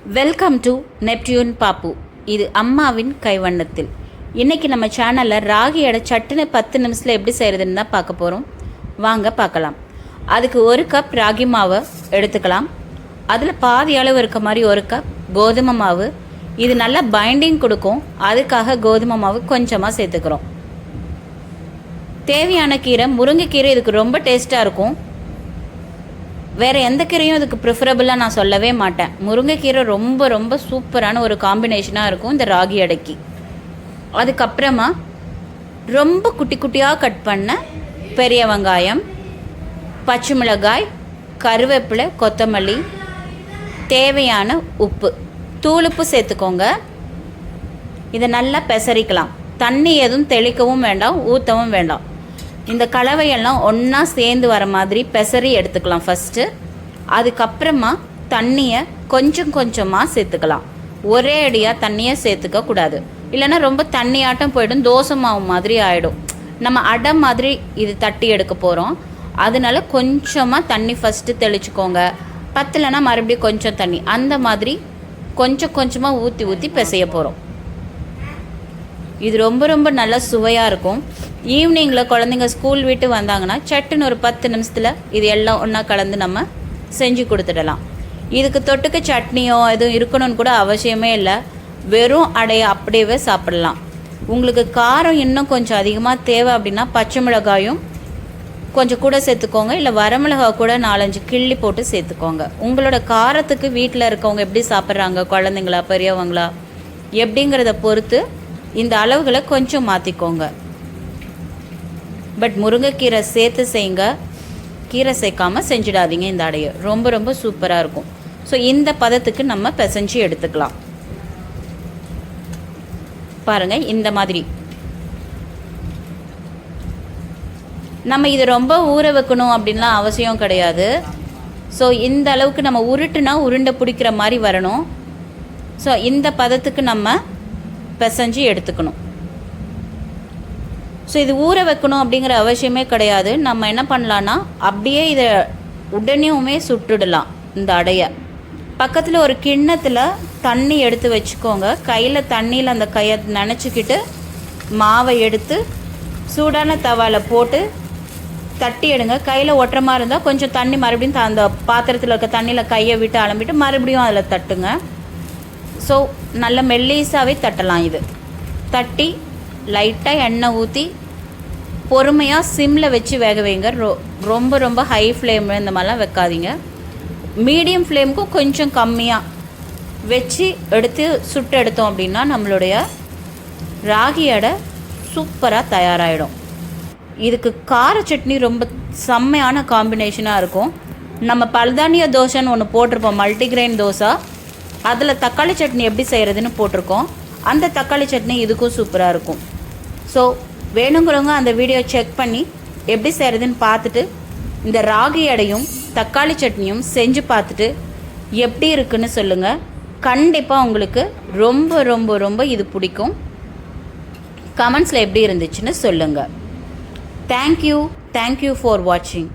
Welcome to Neptune பாப்பு. இது அம்மாவின் கைவண்ணத்தில். இன்றைக்கி நம்ம சேனலில் ராகி அடை சட்டுன்னு 10 நிமிஷத்தில் எப்படி செய்கிறதுன்னு தான் பார்க்க போகிறோம். வாங்க பார்க்கலாம். அதுக்கு 1 கப் ராகி மாவை எடுத்துக்கலாம். அதில் பாதி அளவு இருக்க மாதிரி 1 கப் கோதுமை மாவு. இது நல்லா பைண்டிங் கொடுக்கும், அதுக்காக கோதுமை மாவு கொஞ்சமாக சேர்த்துக்கிறோம். தேவையான கீரை முருங்கைக்கீரை இதுக்கு ரொம்ப டேஸ்ட்டாக இருக்கும். வேறு எந்த கீரையும் இதுக்கு ப்ரிஃபரபுளாக நான் சொல்லவே மாட்டேன். முருங்கைக்கீரை ரொம்ப ரொம்ப சூப்பரான ஒரு காம்பினேஷனாக இருக்கும் இந்த ராகி அடைக்கு. அதுக்கப்புறமா ரொம்ப குட்டி குட்டியாக கட் பண்ண பெரிய வெங்காயம், பச்சை மிளகாய், கருவேப்பிலை, கொத்தமல்லி, தேவையான உப்பு, தூளுப்பு சேர்த்துக்கோங்க. இதை நல்லா பெசரிக்கலாம். தண்ணி எதுவும் தெளிக்கவும் வேண்டாம், ஊற்றவும் வேண்டாம். இந்த கலவையெல்லாம் ஒன்றா சேர்ந்து வர மாதிரி பெசரி எடுத்துக்கலாம் ஃபஸ்ட்டு. அதுக்கப்புறமா தண்ணியை கொஞ்சம் கொஞ்சமாக சேர்த்துக்கலாம். ஒரே அடியாக தண்ணியை சேர்த்துக்க கூடாது, இல்லைன்னா ரொம்ப தண்ணியாட்டம் போய்டும், தோசை மாவு மாதிரி ஆகிடும். நம்ம அடை மாதிரி இது தட்டி எடுக்க போகிறோம். அதனால கொஞ்சமாக தண்ணி ஃபஸ்ட்டு தெளிச்சுக்கோங்க. பத்தலைன்னா மறுபடியும் கொஞ்சம் தண்ணி, அந்த மாதிரி கொஞ்சம் கொஞ்சமாக ஊற்றி ஊற்றி பிசைய போகிறோம். இது ரொம்ப ரொம்ப நல்லா சுவையாக இருக்கும். ஈவினிங்கில் குழந்தைங்க ஸ்கூல் விட்டு வந்தாங்கன்னா சட்டுன்னு ஒரு 10 நிமிஷத்தில் இது எல்லாம் ஒன்றா கலந்து நம்ம செஞ்சு கொடுத்துடலாம். இதுக்கு தொட்டுக்க சட்னியோ எதுவும் இருக்கணும்னு கூட அவசியமே இல்லை. வெறும் அடையை அப்படியே சாப்பிடலாம். உங்களுக்கு காரம் இன்னும் கொஞ்சம் அதிகமாக தேவை அப்படின்னா பச்சை மிளகாயும் கொஞ்சம் கூட சேர்த்துக்கோங்க, இல்லை வரமிளகாய் கூட 4-5 கிள்ளி போட்டு சேர்த்துக்கோங்க. உங்களோட காரத்துக்கு வீட்டில் இருக்கவங்க எப்படி சாப்பிட்றாங்க, குழந்தைங்களா பெரியவங்களா எப்படிங்கிறத பொறுத்து இந்த அளவுகளை கொஞ்சம் மாற்றிக்கோங்க. பட் முருங்கைக்கீரை சேர்த்து செய்யுங்க, கீரை சேர்க்காமல் செஞ்சிடாதீங்க. இந்த அடையை ரொம்ப ரொம்ப சூப்பராக இருக்கும். ஸோ இந்த பதத்துக்கு நம்ம பிசைஞ்சு எடுத்துக்கலாம். பாருங்கள், இந்த மாதிரி நம்ம இது ரொம்ப ஊற வைக்கணும் அப்படின்லாம் அவசியம் கிடையாது. ஸோ இந்த அளவுக்கு நம்ம உருட்டுனா உருண்டை பிடிக்கிற மாதிரி வரணும். ஸோ இந்த பதத்துக்கு நம்ம பிசைஞ்சு எடுத்துக்கணும். ஸோ இது ஊற வைக்கணும் அப்படிங்கிற அவசியமே கிடையாது. நம்ம என்ன பண்ணலான்னா அப்படியே இதை உடனேயுமே சுட்டுடலாம். இந்த அடையை பக்கத்தில் ஒரு கிண்ணத்தில் தண்ணி எடுத்து வச்சுக்கோங்க. கையில் தண்ணியில் அந்த கையை நனைச்சிக்கிட்டு மாவை எடுத்து சூடான தவாவில் போட்டு தட்டி எடுங்க. கையில் ஒட்டுற மாதிரி இருந்தால் கொஞ்சம் தண்ணி மறுபடியும் அந்த பாத்திரத்தில் இருக்க தண்ணியில் கையை விட்டு அலம்பிட்டு மறுபடியும் அதில் தட்டுங்க. ஸோ நல்ல மெல்லீஸாகவே தட்டலாம். இது தட்டி லைட்டாக எண்ணெய் ஊற்றி பொறுமையாக சிம்மில் வச்சு வேக வைங்க. ரொம்ப ரொம்ப ஹை ஃப்ளேம் இந்த மாதிரிலாம் வைக்காதீங்க. மீடியம் ஃப்ளேமுக்கும் கொஞ்சம் கம்மியாக வச்சு எடுத்து சுட்டு எடுத்தோம் அப்படின்னா நம்மளுடைய ராகி அடை சூப்பராக தயாராகிடும். இதுக்கு கார சட்னி ரொம்ப செம்மையான காம்பினேஷனாக இருக்கும். நம்ம பல்தானிய தோசைன்னு ஒன்று போட்டிருப்போம், மல்டிகிரெயின் தோசை. அதில் தக்காளி சட்னி எப்படி செய்கிறதுன்னு போட்டிருக்கோம். அந்த தக்காளி சட்னி இதுக்கும் சூப்பராக இருக்கும். ஸோ வேணுங்கிறவங்க அந்த வீடியோ செக் பண்ணி எப்படி செய்கிறதுன்னு பார்த்துட்டு இந்த ராகி அடையும் தக்காளி சட்னியும் செஞ்சு பார்த்துட்டு எப்படி இருக்குன்னு சொல்லுங்கள். கண்டிப்பாக உங்களுக்கு ரொம்ப ரொம்ப ரொம்ப இது பிடிக்கும். கமெண்ட்ஸில் எப்படி இருந்துச்சுன்னு சொல்லுங்கள். தேங்க்யூ ஃபார் வாட்சிங்.